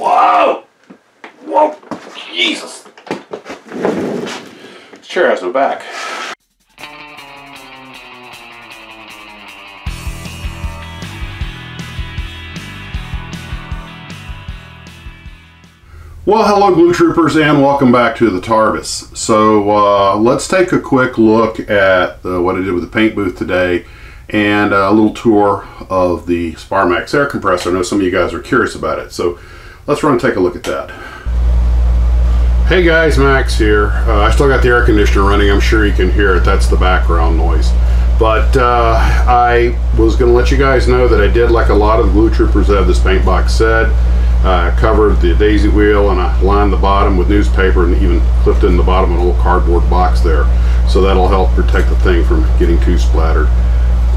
Whoa! Whoa! Jesus! This chair has no back. Well, hello Glue Troopers, and welcome back to the TARDIS. So let's take a quick look at what I did with the paint booth today, and a little tour of the Spar Max Air Compressor. I know some of you guys are curious about it, so let's run and take a look at that. Hey guys, Max here. I still got the air conditioner running. I'm sure you can hear it. That's the background noise. But I was going to let you guys know that I did, like a lot of the Glue Troopers that have this paint box said. I covered the daisy wheel and I lined the bottom with newspaper and even clipped in the bottom an old cardboard box there. So that'll help protect the thing from getting too splattered.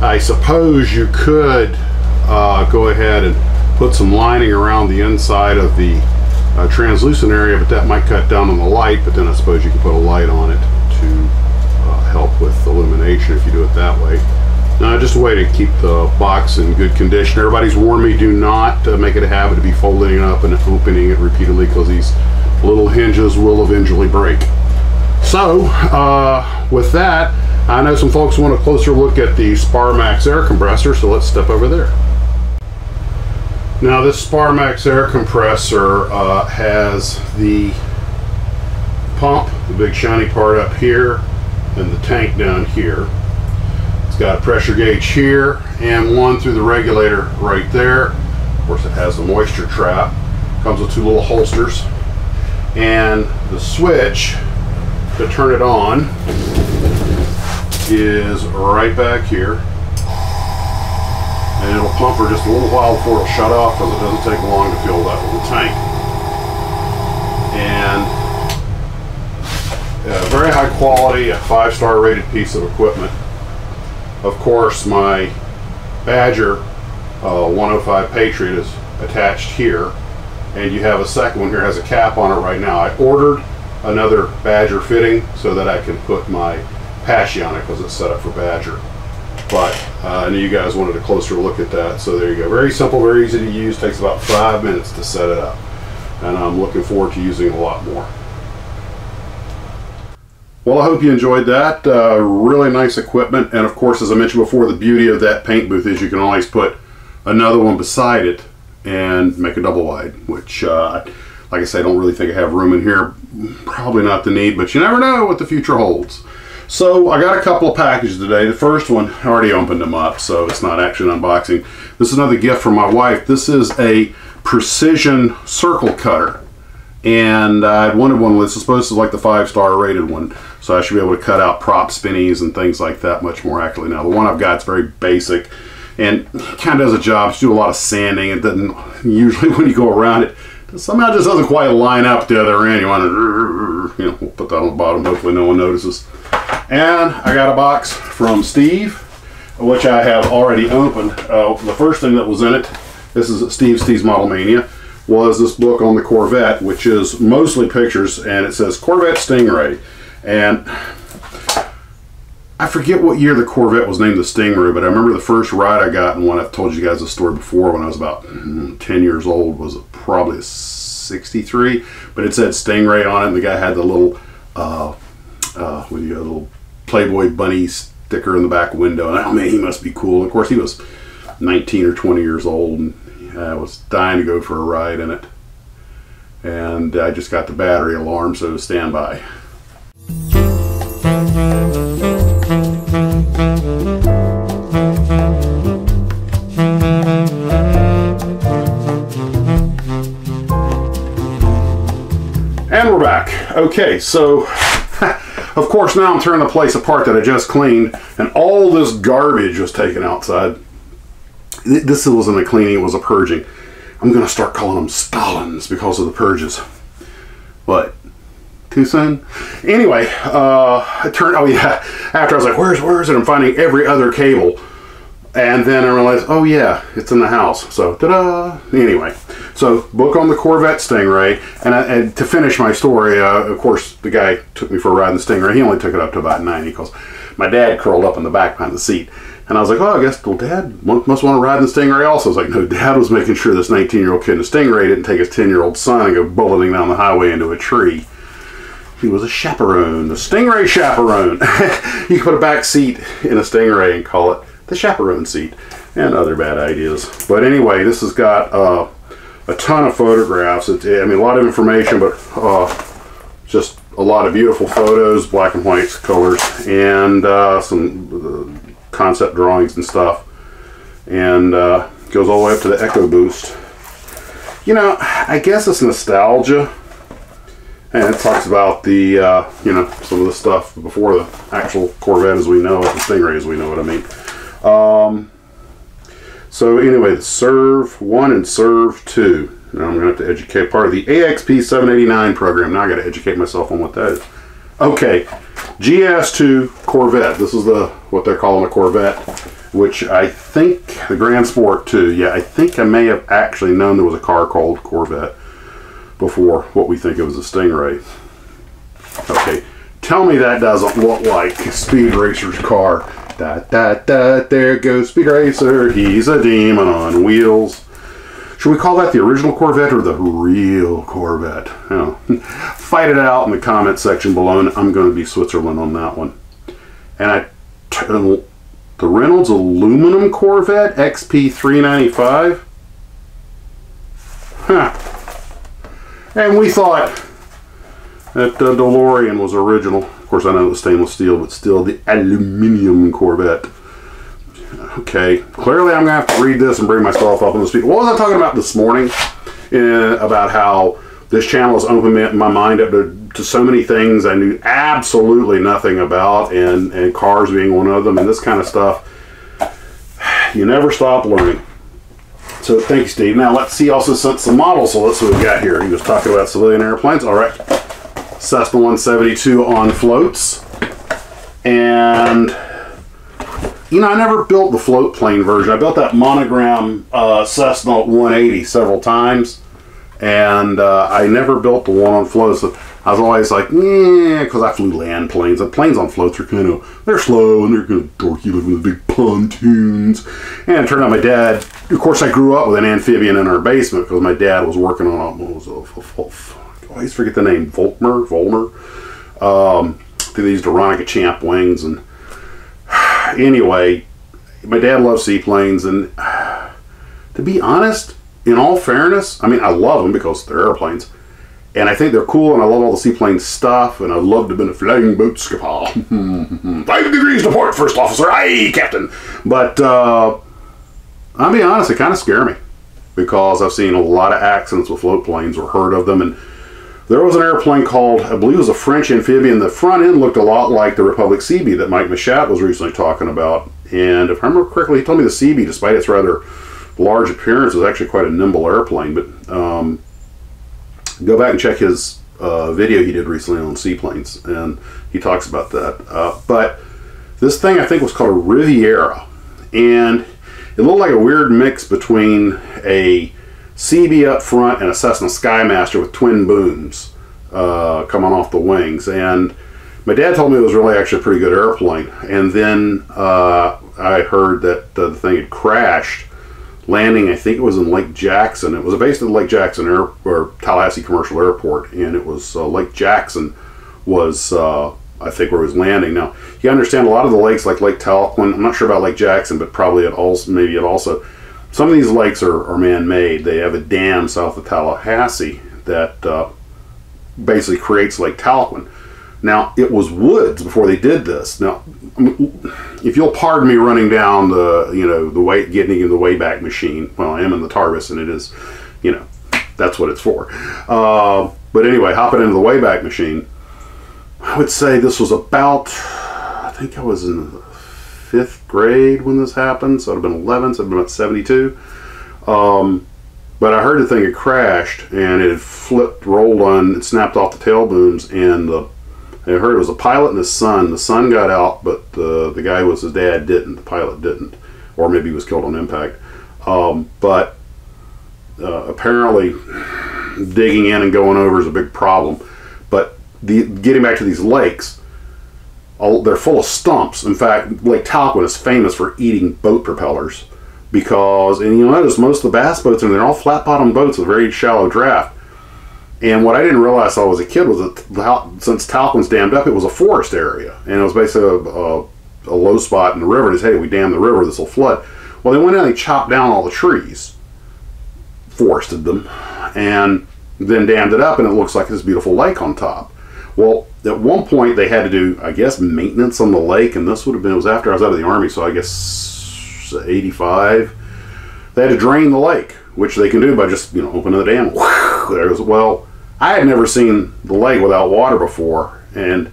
I suppose you could go ahead and put some lining around the inside of the translucent area, but that might cut down on the light. But then I suppose you can put a light on it to help with illumination if you do it that way. Just a way to keep the box in good condition. Everybody's warned me, do not make it a habit to be folding it up and opening it repeatedly, because these little hinges will eventually break. So with that, I know some folks want a closer look at the Spar Max Air Compressor, so let's step over there. Now this Spar Max Air Compressor has the pump, the big shiny part up here, and the tank down here. It's got a pressure gauge here and one through the regulator right there. Of course, it has the moisture trap. Comes with two little holsters, and the switch to turn it on is right back here, and it'll pump for just a little while before it'll shut off, because it doesn't take long to fill that little tank. And very high quality, a 5-star rated piece of equipment. Of course, my Badger 105 Patriot is attached here, and you have a second one here, has a cap on it right now. I ordered another Badger fitting so that I can put my Apache on it, because it's set up for Badger. But I knew you guys wanted a closer look at that, so there you go. Very simple, very easy to use, takes about 5 minutes to set it up, and I'm looking forward to using it a lot more. Well, I hope you enjoyed that. Really nice equipment, and of course, as I mentioned before, the beauty of that paint booth is you can always put another one beside it and make a double wide, which, like I say, I don't really think I have room in here. Probably not the need, but you never know what the future holds. So I got a couple of packages today. The first one, I already opened them up, so it's not actually an unboxing. This is another gift from my wife. This is a precision circle cutter. And I wanted one that's supposed to be like the 5-star rated one, so I should be able to cut out prop spinnies and things like that much more accurately. Now the one I've got is very basic and kind of does a job. It's do a lot of sanding. It doesn't usually, when you go around it, somehow it just doesn't quite line up the other end. You want to, you know, we'll put that on the bottom. Hopefully no one notices. And I got a box from Steve, which I have already opened. The first thing that was in it, this is Steve's Model Mania, was this book on the Corvette, which is mostly pictures, and it says Corvette Stingray. And I forget what year the Corvette was named the Stingray, but I remember the first ride I got, and one I've told you guys the story before, when I was about 10 years old, was probably a 63, but it said Stingray on it, and the guy had the little little Playboy bunny sticker in the back window, and oh man, he must be cool. And of course, he was 19 or 20 years old, and I was dying to go for a ride in it, and I just got the battery alarm, so stand by. And we're back. Okay, so of course now I'm tearing the place apart that I just cleaned, and all this garbage was taken outside. This wasn't a cleaning, it was a purging. I'm going to start calling them Stalins because of the purges. What? Too soon? Anyway, I turned, oh yeah, after I was like, where is it? I'm finding every other cable. And then I realized, oh yeah, it's in the house. So, ta-da! Anyway, so book on the Corvette Stingray. And to finish my story, of course, the guy took me for a ride in the Stingray. He only took it up to about 90 because my dad curled up in the back behind the seat. And I was like, oh, I guess, well, Dad must want to ride in the Stingray also. I was like, no, Dad was making sure this 19-year-old kid in the Stingray didn't take his 10-year-old son and go bulleting down the highway into a tree. He was a chaperone, the Stingray chaperone. You could put a back seat in a Stingray and call it the chaperone seat, and other bad ideas. But anyway, this has got a ton of photographs. I mean, a lot of information, but just a lot of beautiful photos, black and white colors, and some concept drawings and stuff. And goes all the way up to the Echo Boost. You know, I guess it's nostalgia. And it talks about the, you know, some of the stuff before the actual Corvette as we know it, the Stingray as we know it, I mean. So anyway, the Serve 1 and Serve 2. Now I'm going to have to educate, part of the AXP 789 program. Now I got to educate myself on what that is. Okay, Gs2 Corvette. This is what they're calling a Corvette, which I think, the Grand Sport 2. Yeah, I think I may have actually known there was a car called Corvette before what we think of as a Stingray. Okay, tell me that doesn't look like Speed Racer's car. Da da da, there goes Speed Racer, he's a demon on wheels. Should we call that the original Corvette or the real Corvette? You know, fight it out in the comment section below, and I'm going to be Switzerland on that one. And the Reynolds aluminum Corvette XP 395. Huh. And we thought that DeLorean was original. Of course, I know it was stainless steel, but still the aluminum Corvette. Okay, clearly I'm going to have to read this and bring myself up on the speed. What was I talking about this morning? About how this channel has opened my mind up to so many things I knew absolutely nothing about, and cars being one of them, and this kind of stuff. You never stop learning. So thank you, Steve. Now let's see, also sent some models, so let's see what we got here. He was talking about civilian airplanes. All right, Cessna 172 on floats. And, you know, I never built the float plane version. I built that Monogram Cessna 180 several times. And I never built the one on floats. So I was always like, yeah, because I flew land planes. And planes on floats are kind of, they're slow and they're kind of dorky looking with big pontoons. And it turned out my dad, of course I grew up with an amphibian in our basement because my dad was working on I always forget the name, Volmer. They used Aeronica Champ wings. And anyway, my dad loves seaplanes. And to be honest, in all fairness, I mean, I love them because they're airplanes. And I think they're cool, and I love all the seaplane stuff, and I'd love to have been a flying boat skipper. 5 degrees to port, first officer. Aye, captain. But I'll be honest, they kind of scare me because I've seen a lot of accidents with float planes or heard of them. And there was an airplane called, I believe it was a French amphibian. The front end looked a lot like the Republic CB that Mike Machat was recently talking about. And if I remember correctly, he told me the CB, despite its rather large appearance, is actually quite a nimble airplane. But go back and check his video he did recently on seaplanes, and he talks about that. But this thing I think was called a Riviera, and it looked like a weird mix between a CB up front and a Cessna Skymaster with twin booms coming off the wings. And my dad told me it was really actually a pretty good airplane. And then I heard that the thing had crashed, landing, I think it was in Lake Jackson. It was based at Lake Jackson or Tallahassee Commercial Airport, and it was Lake Jackson was I think where it was landing. Now you understand a lot of the lakes, like Lake Tahlequah, I'm not sure about Lake Jackson, but probably maybe it also, some of these lakes are man-made. They have a dam south of Tallahassee that basically creates Lake Tahlequah. Now, it was woods before they did this. Now, if you'll pardon me running down getting into the Wayback Machine. Well, I am in the TARDIS, and it is, that's what it's for. But anyway, hopping into the Wayback Machine, I would say this was about, I think I was in the 5th grade when this happened, so it would have been 11, so it would have been about 72. But I heard the thing had crashed, and it had flipped, rolled on, it snapped off the tail booms, and I heard it was a pilot and his son. The son got out, but the guy who was his dad didn't. The pilot didn't. Or maybe he was killed on impact. But apparently digging in and going over is a big problem. But getting back to these lakes, they're full of stumps. In fact, Lake Talcott is famous for eating boat propellers because, and you'll notice most of the bass boats, they're all flat bottom boats with very shallow draft. And what I didn't realize till I was a kid was that since Talcott's dammed up, it was a forest area, and it was basically a low spot in the river. And they said, hey, we dam the river, this will flood. Well, they went in and they chopped down all the trees, forested them, and then dammed it up, and it looks like this beautiful lake on top. Well, at one point they had to do, I guess, maintenance on the lake, and this would have been, it was after I was out of the Army, so I guess 85. They had to drain the lake, which they can do by just, opening the dam. There goes. Well, I had never seen the lake without water before, and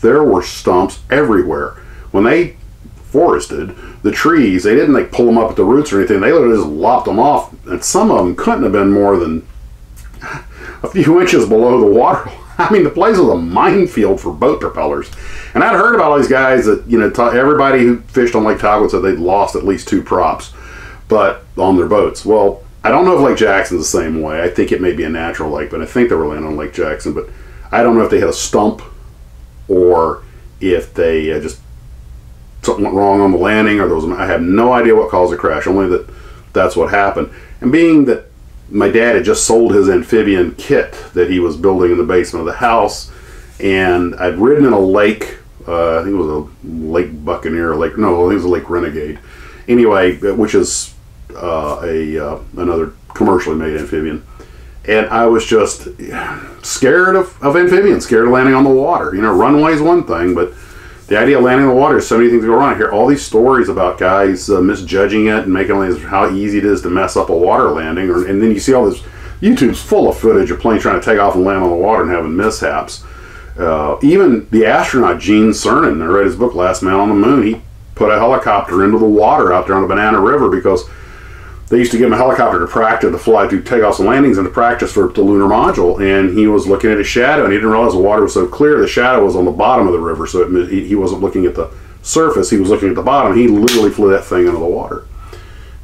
there were stumps everywhere. When they forested the trees, they didn't pull them up at the roots or anything. They literally just lopped them off, and some of them couldn't have been more than a few inches below the water. I mean, the place was a minefield for boat propellers. And I'd heard about all these guys that, everybody who fished on Lake Tahoe said they'd lost at least 2 props, but on their boats. Well, I don't know if Lake Jackson's the same way. I think it may be a natural lake, but I think they were landing on Lake Jackson. But I don't know if they had a stump or if they just something went wrong on the landing, or I have no idea what caused the crash, only that that's what happened. And being that my dad had just sold his amphibian kit that he was building in the basement of the house, and I'd ridden in a lake, I think it was a Lake Buccaneer, I think it was a Lake Renegade. Anyway, which is another commercially made amphibian. And I was just scared of amphibians, scared of landing on the water. Runway's one thing, but the idea of landing on the water is so many things go wrong. I hear all these stories about guys misjudging it and making how easy it is to mess up a water landing. And then you see all this, YouTube's full of footage of planes trying to take off and land on the water and having mishaps. Even the astronaut Gene Cernan, I read his book Last Man on the Moon, he put a helicopter into the water out there on the Banana River because they used to give him a helicopter to practice to fly to takeoffs and landings and to practice for the lunar module. And he was looking at his shadow, and he didn't realize the water was so clear. The shadow was on the bottom of the river, so he wasn't looking at the surface. He was looking at the bottom. He literally flew that thing into the water.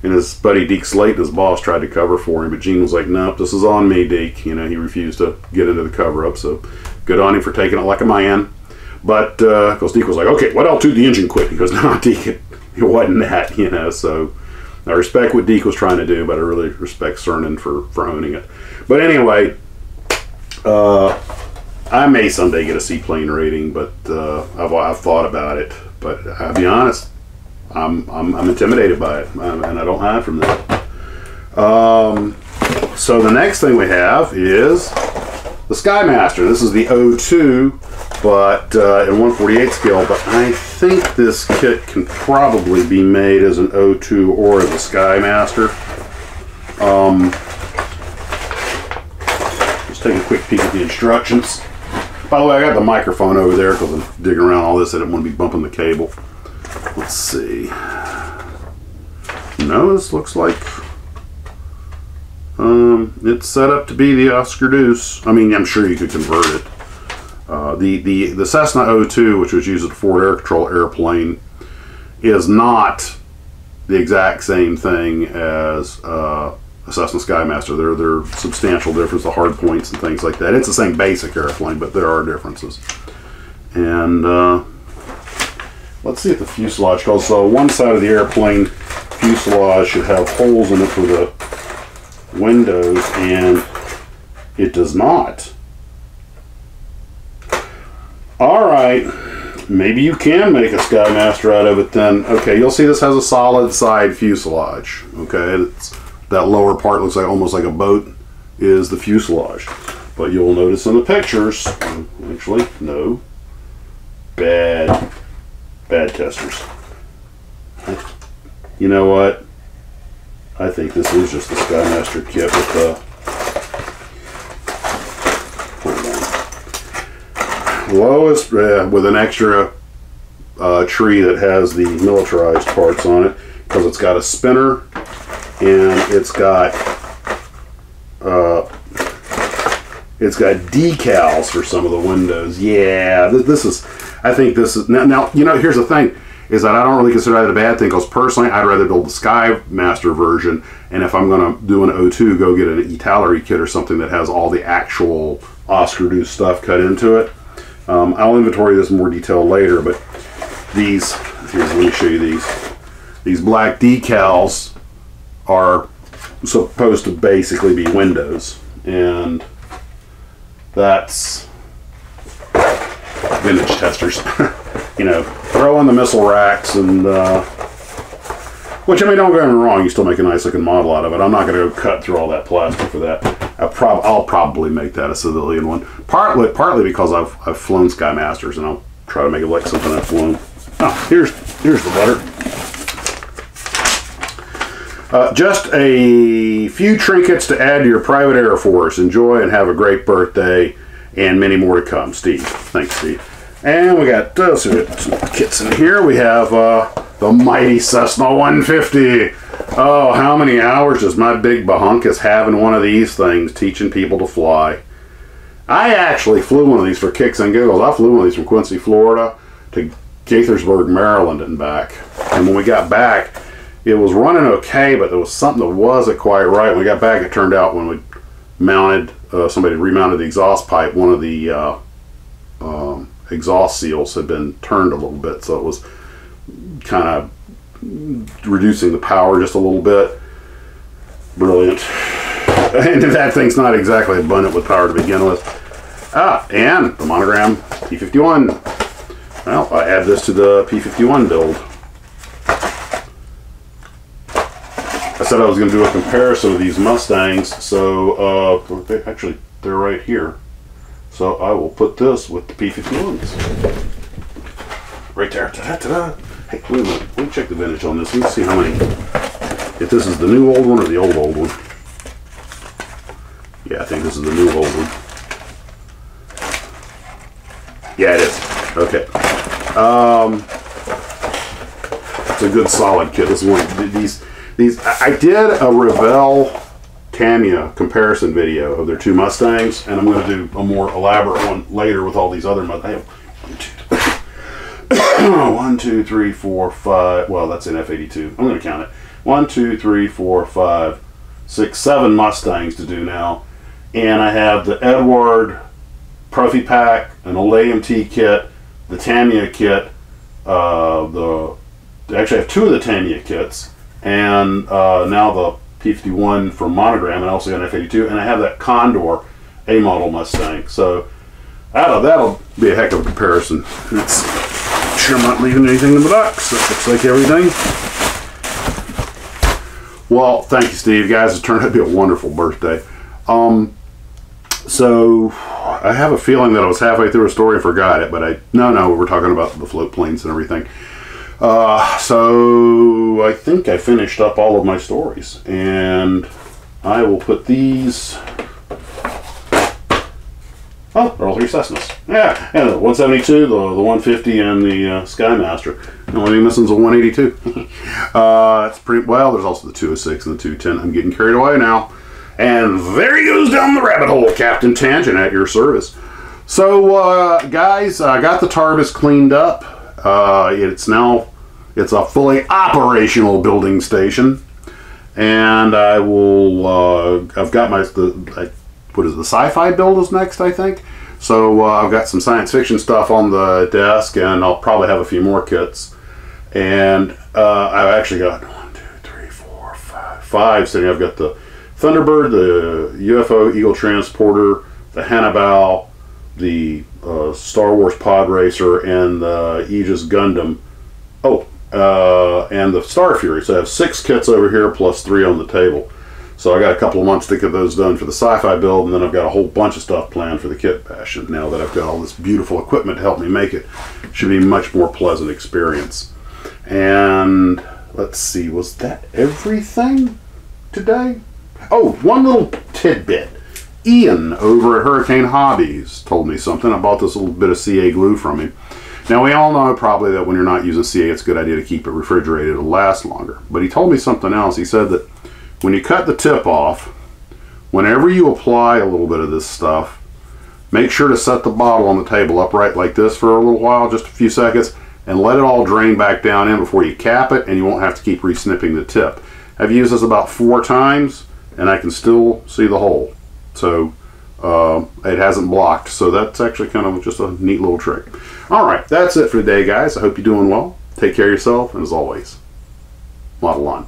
And his buddy Deke Slayton, his boss, tried to cover for him, but Gene was like, "Nope, this is on me, Deke." He refused to get into the cover-up. So good on him for taking it like a man. But because Deke was like, "Okay, what altitude the engine quit?" He goes, "No, Deke, it wasn't that." So. I respect what Deke was trying to do, but I really respect Cernan for owning it. But anyway, I may someday get a seaplane rating, but I've thought about it. But I'll be honest, I'm intimidated by it, and I don't hide from that. So the next thing we have is the Skymaster. This is the 02, but in 1/48 scale. But I think this kit can probably be made as an 02 or as a Skymaster. Just take a quick peek at the instructions. By the way, I got the microphone over there because I'm digging around all this. I didn't want to be bumping the cable. Let's see. No, this looks like it's set up to be the Oscar Deuce. I mean, I'm sure you could convert it. The Cessna 02, which was used as a forward air control airplane, is not the exact same thing as a Cessna Skymaster. There are substantial differences, the hard points and things like that. It's the same basic airplane, but there are differences. And let's see if the fuselage goes. So one side of the airplane fuselage should have holes in it for the windows, and it does not. Alright, maybe you can make a Skymaster out of it then. Okay, you'll see this has a solid side fuselage. Okay, that lower part looks like almost like a boat is the fuselage. But you'll notice in the pictures, actually, no, bad testers. You know what? I think this is just the Skymaster kit with the lowest with an extra tree that has the militarized parts on it, because it's got a spinner and it's got decals for some of the windows. Yeah, this is. I think this is now. Here's the thing: is that I don't really consider that a bad thing, because personally, I'd rather build the Skymaster version, and if I'm going to do an 02, go get an Italeri kit or something that has all the actual Oscar Deuce stuff cut into it. I'll inventory this in more detail later, but these, let me show you these black decals are supposed to basically be windows, and that's vintage testers. You know, throw in the missile racks, and which, I mean, don't get me wrong, you still make a nice looking model out of it. I'm not going to go cut through all that plastic for that. I'll probably make that a civilian one, partly because I've flown Skymasters, and I'll try to make it like something I've flown. Oh, here's the letter. Just a few trinkets to add to your private Air Force. Enjoy and have a great birthday, and many more to come, Steve. Thanks, Steve. And we got some kits in here. We have the mighty Cessna 150. Oh, how many hours does my big bahunkus have in one of these things, teaching people to fly? I actually flew one of these for kicks and giggles. I flew one of these from Quincy, Florida to Gaithersburg, Maryland and back. And when we got back, it was running okay, but there was something that wasn't quite right. When we got back, it turned out when we mounted, somebody remounted the exhaust pipe, one of the exhaust seals had been turned a little bit, so it was kind of reducing the power just a little bit. Brilliant. And that thing's not exactly abundant with power to begin with. And the Monogram T-51. Well, I add this to the P-51 build. I said I was going to do a comparison of these Mustangs, so actually they're right here. So I will put this with the P-51s. Right there. Ta-da-ta-da. Hey, wait a minute. Let me check the vintage on this. Let me see how many. If this is the new old one or the old one. Yeah, I think this is the new old one. Yeah, it is. Okay. It's a good solid kit. This is one. These. I did a Revell Tamiya comparison video of their two Mustangs, and I'm going to do a more elaborate one later with all these other Mustangs. I have 1, 2, 3, 4, 5. Well, that's an F-82. I'm going to count it. 1, 2, 3, 4, 5, 6, 7 Mustangs to do now, and I have the Edward Profi Pack, an old AMT kit, the Tamiya kit. Actually, I have 2 of the Tamiya kits, and now the P-51 from Monogram, and also got an F-82, and I have that Condor A model Mustang. So that'll be a heck of a comparison. It's sure I'm not leaving anything in the box. That looks like everything. Well, thank you, Steve. Guys, it turned out to be a wonderful birthday. So I have a feeling that I was halfway through a story and forgot it, but no, we're talking about the float planes and everything. So I think I finished up all of my stories, and I will put these. Oh, they're all 3 Cessnas. Yeah, the 172, the 150, and the Skymaster. The only thing missing is a 182. It's pretty well. There's also the 206 and the 210. I'm getting carried away now. And there he goes down the rabbit hole, Captain Tangent, at your service. So, guys, I got the TARDIS cleaned up. It's a fully operational building station, and I will. I've got what is it, the Sci-Fi Build is next, I think. So I've got some science fiction stuff on the desk, and I'll probably have a few more kits. And I've actually got 1, 2, 3, 4, 5 sitting. I've got the Thunderbird, the UFO Eagle Transporter, the Hannibal, the Star Wars Pod Racer, and the Aegis Gundam. Oh, and the Star Fury. So I have 6 kits over here plus 3 on the table. So I got a couple of months to get those done for the Sci-Fi Build, and then I've got a whole bunch of stuff planned for the kit bash. And now that I've got all this beautiful equipment to help me make it, should be a much more pleasant experience. And let's see, was that everything today? Oh, one little tidbit. Ian over at Hurricane Hobbies told me something. I bought this little bit of CA glue from him. Now, we all know probably that when you're not using CA, it's a good idea to keep it refrigerated. It'll last longer. But he told me something else. He said that when you cut the tip off, whenever you apply a little bit of this stuff, make sure to set the bottle on the table upright like this for a little while, just a few seconds, and let it all drain back down in before you cap it, and you won't have to keep re-snipping the tip. I've used this about 4 times, and I can still see the hole. So it hasn't blocked. So that's actually kind of just a neat little trick. All right, that's it for today, guys. I hope you're doing well. Take care of yourself, and as always, model on.